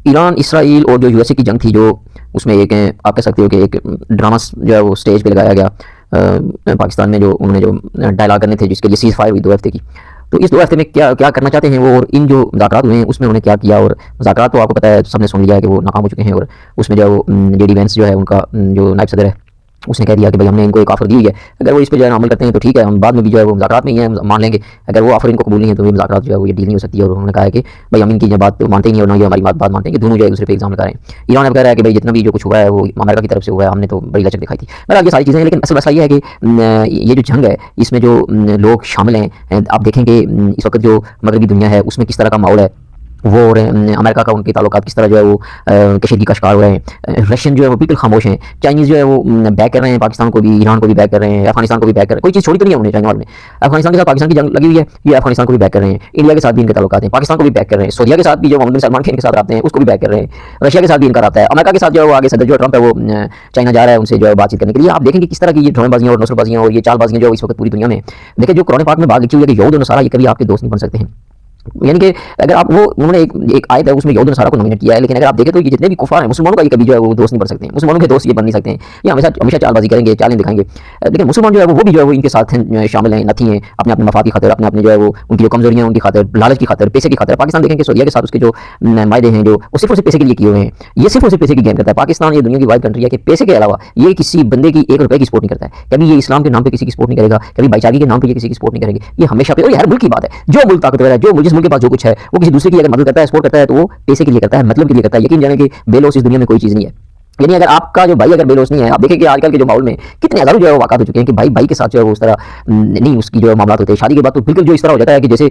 Iran, Israel और जो USA की जंग थी, जो उसमें एक आप कह सकते हो कि एक ड्रामा जो है वो स्टेज पे लगाया गया पाकिस्तान में, जो उन्होंने जो डायलॉग करने थे जिसके लिए सीज़ फायर हुई 2 हफ्ते की। तो इस 2 हफ्ते में क्या क्या करना चाहते हैं वो, और इन जो मुज़ाकरात हुए हैं उसमें उन्होंने क्या किया। और मुज़ाकरात तो आपको पता है, सबने सुन लिया है कि वो नाकाम हो चुके हैं। और उसमें जो जेडी वेंस जो है उनका जो नायब सदर है, उसने कह दिया कि भाई हमने इनको एक ऑफर दी हुई है, अगर वो इस पे जो है अमल करते हैं तो ठीक है, हम बाद में भी जो है वो मुज़ाकरात में ही है, मान लेंगे। अगर वो ऑफर इनको कबूल नहीं है तो ये मुज़ाकरात जो है वो ये डील नहीं हो सकती है। और उन्होंने कहा है कि भाई हम इनकी बात तो मानते ही नहीं और ना ये हमारी बात मानते हैं, कि दोनों जो है दूसरे पे एग्जाम लगा रहे हैं। ईरान अब कह रहा है कि भाई जितना भी जो कुछ हुआ है वो अमेरिका की तरफ से हुआ है, हमने तो बड़ी लचक दिखाई थी। बहरहाल ये सारी चीज़ें हैं, लेकिन असल मसला ये है कि ये जो जंग है इसमें जो लोग शामिल हैं, आप देखेंगे इस वक्त जो मगरबी दुनिया है उसमें किस तरह का माहौल है, वो और अमेरिका का उनके ताल्लुकात किस तरह जो है वो कशीदगी का शिकार हो रहे हैं। रशियन जो है वो बिल्कुल खामोश हैं। चाइनीज़ जो है वो बैक कर रहे हैं पाकिस्तान को भी, ईरान को भी बैक कर रहे हैं, अफगानिस्तान को भी बैक कर रहे हैं। कोई चीज़ छोड़ी तो नहीं है उन्होंने चाइना वालों ने। अफगानिस्तान के साथ पाकिस्तान की जंग लगी हुई है, ये अफगानिस्तान को भी बैक कर रहे हैं। इंडिया के साथ भी इनके ताल्लुकात हैं, पाकिस्तान को भी बैक कर रहे हैं। सऊदीया के साथ भी जो मोहम्मद बिन सलमान के इनके साथ आते हैं उसको भी बैक कर रहे हैं। रशिया के साथ भी इनका रहता है। अमेरिका के साथ जो है वो आगे सदर जो ट्रंप है वो चाइना जा रहा है उनसे जो है बातचीत करने के लिए। आप देखेंगे किस तरह की ये ड्रोनबाजियाँ और नसरबाजियाँ और ये चालबाजियाँ जो इस वक्त पूरी दुनिया में। देखिए जो कुरान पाक में बात लिखी हुई है कि यहूद और नसारा ये कभी आपके दोस्त नहीं बन सकते हैं। यानी कि अगर आप वो उन्होंने एक आयत है उसमें यहूद और नसारा को नॉमिनेट किया है, लेकिन अगर आप देखें तो ये जितने भी कुफार हैं मुसलमानों का ये कभी जो है वो दोस्त नहीं बन सकते हैं। मुसलमानों के दोस्त ये बन नहीं सकते हैं, ये हमेशा हमेशा चालबाजी करेंगे, चालें दिखाएंगे। लेकिन मुसलमान जो है वो भी जो है वो इनके साथ शामिल हैं, नथी हैं, अपने अपने मफाद की खातिर, अपने अपने जो है वो उनकी जो कमजोरियाँ उनकी खातिर, लालच की खातिर, पैसे की खातिर। पाकिस्तान देखेंगे सऊदीया के साथ उसके जो मायदे हैं जो वो सिर्फ और सिर्फ पैसे के लिए किए हुए हैं। ये सिर्फ और सिर्फ पैसे की गेम करता है। पाकिस्तान ये दुनिया की वाइड कंट्री है कि पैसे के अलावा ये किसी बंदे की 1 रुपए की सपोर्ट नहीं करता है। कभी ये इस्लाम के नाम पर किसी की सपोर्ट नहीं करेगा, कभी भाईचारे के नाम पर ये किसी की सपोर्ट नहीं करेंगे। ये हमेशा पे, और ये हर मुल्क की बात है, जो मुल्क ताकतवर है, जो जिस मुल्क के पास जो कुछ है, वो किसी दूसरे की अगर मदद करता है, सपोर्ट करता है, तो वो पैसे के लिए करता है, मतलब के लिए करता है। यकीन जाने कि बेलौस इस दुनिया में कोई चीज़ नहीं है। यानी अगर आपका जो भाई अगर बेलौस नहीं है, आप देखें कि आजकल के जो माहौल में कितने हज़ारों जो है वो वाक़ात हो चुके हैं कि भाई भाई के साथ जो है वो उस तरह नहीं उसकी जो है मामला होते हैं। शादी के बाद तो बिल्कुल जो इस तरह हो जाता है कि जैसे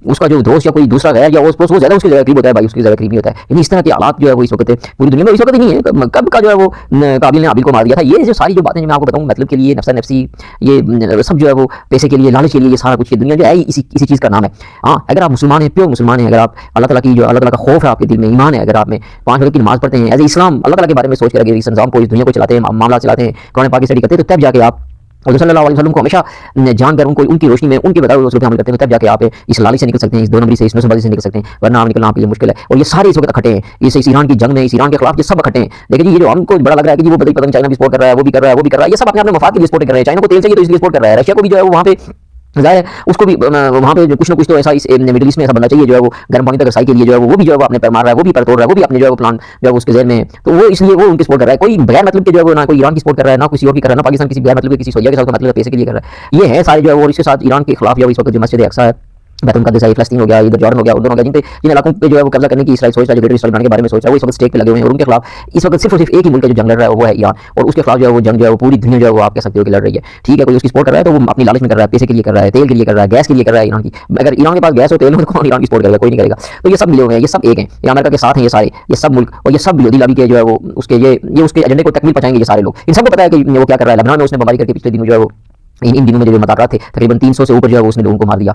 उसका जो दोस्त या कोई दूसरा गैर या वो ज़्यादा उसके ज़्यादा करीब होता है, भाई उसकी ज़्यादा करीबी होता है। यानी इस तरह के हालात जो है वो इस वक्त पूरी दुनिया में इस वक्त नहीं है। कब का जो है वो काबिल ने हाबिल को मार दिया था। ये जो सारी जो बातें मैं आपको बताऊँ, मतलब के लिए, नफ्सा नफ्सी, ये सब जो है वो पैसे के लिए, लालच के लिए, ये सारा कुछ ये दुनिया जो है इसी चीज़ का नाम है। हाँ, अगर आप मुसलमान हैं, प्योर मुसलमान हैं, अगर आप अल्लाह ताला की जो अल्लाह ताला का खौफ है आपके दिल में, ईमान है, अगर आप में 5 वक्त की नमाज़ पढ़ते हैं, एज़ इस्लाम अल्लाह ताला के बारे में सोच कर इस निज़ाम को, इस दुनिया को चलाते हैं, मामला चलाते हैं, कुरान पाक की स्टडी करते हैं, तो तब जाके आप और सल्लल्लाहु अलैहि वसल्लम को हमेशा जानकर उनको उनकी रोशनी में उनके बताए हुए उसूल पे अमल करते हैं, तब जाके आप इस लालच से निकल सकते हैं, इस 2 नंबरी से, इस नस्लबाजी से निकल सकते हैं। वरना आप निकलना आपके लिए मुश्किल है। और ये सारे इस वक्त इकट्ठे हैं, इस ईरान की जंग में, इस ईरान के खिलाफ ये सब इकट्ठे हैं। देखिए जी, ये जो हमको बड़ा लग रहा है कि जी वो पता नहीं चाइना भी सपोर्ट कर रहा है, वो भी कर रहा है, वो भी कर रहा है, ये सब अपने अपने मफाद के लिए सपोर्ट कर रहे हैं। चाइना को तेल चाहिए तो इसलिए सपोर्ट कर रहा है, रशिया को भी जो है वो वहाँ पे ज़ाहिर है उसको भी वहाँ पे कुछ ना कुछ तो ऐसा इस मिडिल ईस्ट में ऐसा बनना चाहिए जो है वो गर्म पानी तक रसाई के लिए जो है वो भी जो है वो अपने पैर मार रहा है, वो भी पैर तोड़ रहा है, वो भी अपने जो है वो प्लान जो है उसके ज़हन में, तो वो इसलिए वो उनकी सपोर्ट कर रहा है। कोई बगैर मतलब के जो है वो ना कोई ईरान की सपोर्ट कर रहा है, ना किसी और की कर रहा है, ना पाकिस्तान किसी बगैर मतलब के किसी सऊदीया के साथ मतलब पैसे के लिए कर रहा है। ये है सारे जो है वो, और इसके साथ ईरान के खिलाफ जो है इस वक्त जो मस्जिद अक्सा है, बैतुल मुक़द्दस है, फ़लस्तीन हो गया, इधर जॉर्डन हो गया, उर्दन हो गया, जिन इलाकों पे जो है वो कब्जा करने की इसराइल सोच रहा है, जो ग्रेटर इसराइल बनाने के बारे में सोच रहा है, वो इस वक्त स्टेक पे लगे हुए हैं। और उनके खिलाफ इस वक्त सिर्फ और सिर्फ एक ही मुल्क है जो जंग लड़ रहा है, वो है ईरान। और उसके खिलाफ जो है वो जंग जो है वो पूरी दुनिया जो है वो आप कह सकते हो कि लड़ रही है। ठीक है, कोई उसकी सपोर्ट कर रहा है तो वो अपनी लालच में कर रहा है, पैसे के लिए कर रहा है, तेल के लिए कर रहा है, गैस के लिए कर रहा है ईरान की। अगर ईरान के पास गैस और तेल हो तो कौन ईरान की सपोर्ट करेगा? कोई नहीं करेगा। तो ये सब मिले हुए हैं, ये सब एक हैं, ये अमेरिका के साथ हैं, ये सारे ये सब मुल्क, और ये सब विरोधी लॉबी के जो है वो उसके ये उसके एजेंडे को तकमील पहुंचाएंगे। ये सारे लोग, इन सबको पता है कि वो क्या कर रहा है। लेबनान में उसने बमबारी करके पिछले दिनों जो है वो इन दिनों में जो मुज़ाकरात थे, तकरीबन 300 से ऊपर जो है वो उसने लोगों को मार दिया,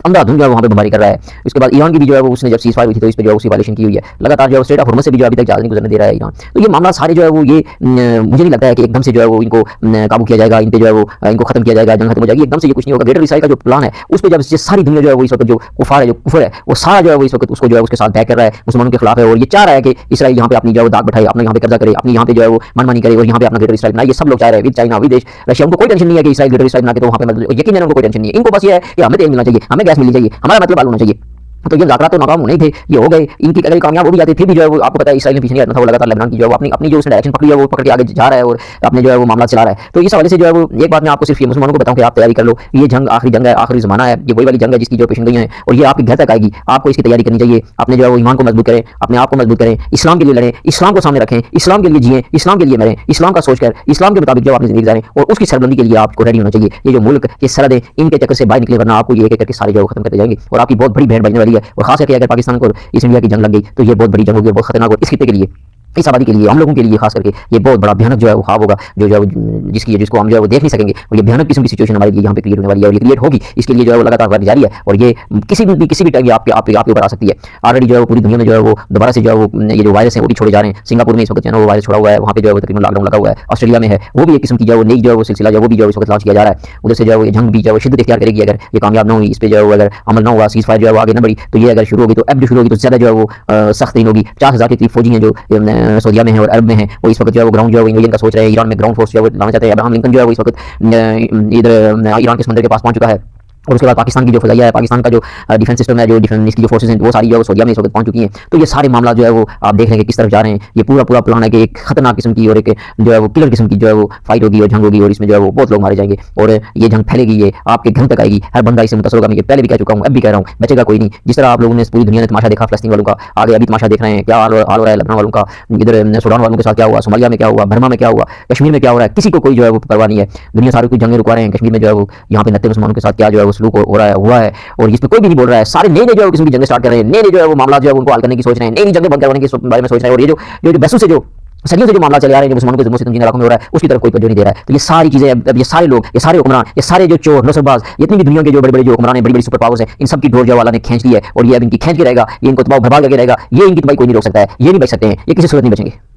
अंधाधुंध जो है वहाँ पे बम्बारी कर रहा है। उसके बाद ईरान की भी जो है वो उसने जब सीज़ फायर हुई थी तो इस पे जो है उसकी वायलेशन की हुई है। लगातार जो है स्ट्रेट ऑफ हॉर्मुज़ से भी जो अभी तक जहाज़ नहीं गुजरने दे रहा है ईरान। तो ये मामला सारे जो है वो ये मुझे नहीं लगता है कि एकदम से जो है वो इनको काबू किया जाएगा, इन पे जो है वो इनको खत्म किया जाएगा, जंग खत्म हो जाएगी, एकदम से ये कुछ नहीं होगा। ग्रेटर इसराइल का जो प्लान है उस पर जब सारी दुनिया जो है वो इस वक्त जो कुफार है, जो कुफर है, वो सारा जो है वो इस वक्त उसको जो है उसके साथ बैक कर रहा है, मुसलमानों के खिलाफ है। और ये चाह रहा है कि इसराइल यहाँ पे अपनी जो है दाग बैठाए, अपने यहाँ पे कब्जा करे, अपनी यहाँ पे जो है वो मनमानी करे और यहाँ पे अपना ग्रेटर इसराइल बनाए। ये सब लोग चाह रहे हैं, विद चाइना, विद रशिया। उनको कोई टेंशन नहीं है कि इसराइल ग्रेटर इसराइल बना के तो वहाँ पे यकीन है उनको कोई टेंशन नहीं है। इनको बस ये है कि हमें तेल मिलना चाहिए, हमें गैस मिलनी चाहिए, हमारा मतलब हाल होना चाहिए। तो ये मुज़ाकरात तो नाकाम होने ही थे, ये हो गए। इनकी अगर कामयाब हो भी जाते फिर भी जो है वो आपको पता है इसराइल ने पीछे नहीं हटना था। वो लगातार लेबनान की जो है वो अपनी जो उसने डायरेक्शन पकड़ी है वो पकड़ के आगे जा रहा है और अपने जो है वो मामला चला रहा है। तो इस हवाले से जो है वो एक बात मैं आपको सिर्फ ये मुसलमानों को बताऊं कि आप तैयारी कर लो, ये जंग आखिरी जंग है, आखिरी ज़माना है, ये वही वाली जंग है जिसकी जो पेशेंगोइयां हैं और ये आपके घर तक आएगी। आपको इसकी तैयारी करनी चाहिए। अपने जो है वो ईमान को मजबूत करें, अपने आप को मजबूत करें, इस्लाम के लिए लड़ें, इस्लाम को सामने रखें, इस्लाम के लिए जिएं, इस्लाम के लिए मरें, इस्लाम का सोचकर इस्लाम के मुताबिक जो अपनी ज़िंदगी गुजारें और उसकी सरबंदी के लिए आपको रेडी होना चाहिए। ये जो मुल्क, ये सरहदें, इनके चक्कर से बाहर निकले, वरना आपको ये एक एक करके सारे जो है खत्म करते जाएंगे और आपकी बहुत बड़ी भेड़ बजने वाली है। और खास करके अगर पाकिस्तान को इस इंडिया की जंग लग गई तो ये बहुत बड़ी जंग होगी और बहुत खतरनाक होगी इस खित्ते के लिए। इस आबादी के लिए, हम लोगों के लिए खास करके ये बहुत बड़ा भयानक जो है वो ख्वाब होगा, जो जिसको हम जो है वो देख नहीं सकेंगे। और ये भयानक किस्म की सिचुएशन हमारे लिए यहाँ पे क्रिएट होने वाली है, और ये क्रिएट होगी, इसके लिए जो है वो लगातार वर्क जारी है, और ये किसी भी टाइम ये आपके ऊपर आ सकती है। ऑलरेडी जो है वो पूरी दुनिया में जो है वो दोबारा से जो है वो ये जो वायरस है वो भी छोड़े जा रहे हैं। सिंगापुर में इस वक्त जो है वो वायरस छोड़ा हुआ है, वहाँ पे जो है वो तकरीबन लॉकडाउन लगा हुआ है। ऑस्ट्रेलिया में है, वो भी एक किस्म की जो है वो नई जो है वो सिलसिला जो है वो भी जो है इस वक्त लॉन्च किया जा रहा है। उधर से जो है वो जंग भी जो है वो शिद्दत इख्तियार करेगी। अगर ये कामयाब ना हुई, इस पे जो है वो अगर अमल ना हुआ, सीज फायर जो है वो आगे ना बढ़ी, तो ये अगर शुरू होगी, तो अब जो शुरू होगी तो ज़्यादा जो है वो सख्त दिन होगी। 50,000 के करीब फौजी हैं जो सऊदीया में है और अरब में है, वो इस वक्त जो है वो ग्राउंड जो है वो इन्वेजन का सोच रहे हैं। ईरान में ग्राउंड फोर्स जो है वो लाना चाहते हैं। अब्राहम लिंकन जो है वो इस वक्त इधर ईरान के समंदर के पास पहुंच चुका है। और उसके बाद पाकिस्तान की जो फजाइया है, पाकिस्तान का जो डिफेंस सिस्टम है, जो डिफेंस इसकी जो फोर्सेस हैं, वो सारी जो है सऊदीया में इस वक्त पहुंच चुकी हैं। तो ये सारे मामला जो है वो आप देख रहे हैं कि किस तरफ जा रहे हैं। ये पूरा प्लान है कि एक खतरनाक किस्म की और एक जो है वो किलर किस्म की जो है वो फाइट होगी और जंग होगी, और इसमें जो है वो बहुत लोग मारे जाएंगे, और ये जंग फैलेगी, ये आपके घर तक आएगी। हर बंदा इससे मुतासर होगा। मैं ये पहले भी कह चुका हूँ, अब भी कह रहा हूँ, बचेगा कोई नहीं। जिस तरह आप लोगों ने पूरी दुनिया ने तमाशा देखा फिलिस्तीन वालों का, आगे अभी तमाशा देख रहे हैं क्या हाल हो रहा है लेबनान वालों का, इधर सूडान वालों के साथ क्या हुआ, सोमालिया में क्या हुआ, बर्मा में क्या हुआ, कश्मीर में क्या हो रहा है, किसी को कोई जो है वो परवाह नहीं है। दुनिया सारी कोई जंगें रुकवा रहे हैं, कश्मीर में जो है वो यहाँ पे नत्ते मुसलमानों के साथ क्या जो है वो सलूक हो रहा है हुआ है, और इसमें कोई भी नहीं बोल रहा है। सारे नए जो है किस्म की जंगें स्टार्ट कर रहे हैं, नए जो है वो मामला जो है उनको हल करने की सोच रहे हैं, नई जंगें बंद करवाने के बारे में सोच रहे हैं। और ये जो बसों से जो सदियों से जो मामला चले आ रहे हैं, जो मुसलमानों के जुल्म सितम जिन इलाकों में हो रहा है, उसकी तरफ कोई तवज्जो नहीं दे रहा है। तो ये सारी चीजें अब ये सारे लोग, ये सारे हुक्मरान, ये सारे जो चोर नौसरबाज, जितनी भी दुनिया के जो बड़े-बड़े जो हुक्मरान हैं, बड़ी-बड़ी सुपर पावर्स हैं, इन सब की डोर जो अल्लाह ने खींच ली है, और ये अब इनकी खींच के रहेगा, ये इनको तबाह बर्बाद करके रहेगा। ये इनकी तबाही कोई नहीं रोक सकता है, ये नहीं बच सकते हैं, ये किसी सूरत नहीं बचेंगे।